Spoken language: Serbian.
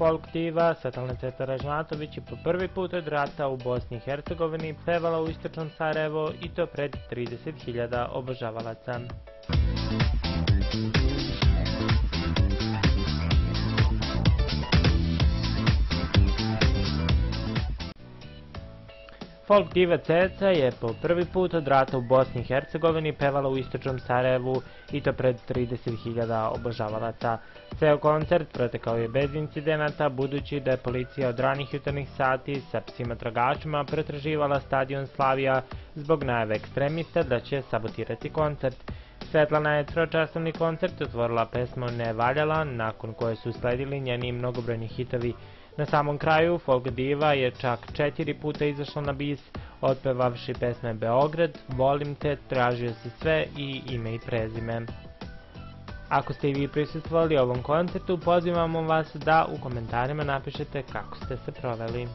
folk diva Svetlana Cveta Ražnatović je po prvi put od rata u Bosni i Hercegovini pevala u istočnom Sarajevo i to pred 30.000 obožavalaca. Folk diva Ceca je po prvi put od rata u Bosni i Hercegovini pevala u istočnom Sarajevu i to pred 30.000 obožavalaca. Ceo koncert protekao je bez incidenata, budući da je policija od ranih jutarnjih sati sa psima tragačima pretraživala stadion Slavija zbog najave ekstremista da će sabotirati koncert. Svetlana je tročasovni koncert otvorila pesmom Ne valjala, nakon koje su sledili njeni mnogobrojni hitovi. Na samom kraju, folk diva je čak 4 puta izašla na bis, otpevavši pesme Beograd, Volim te, Tražio si sve i Ime i prezime. Ako ste i vi prisustvovali ovom koncertu, pozivamo vas da u komentarima napišete kako ste se proveli.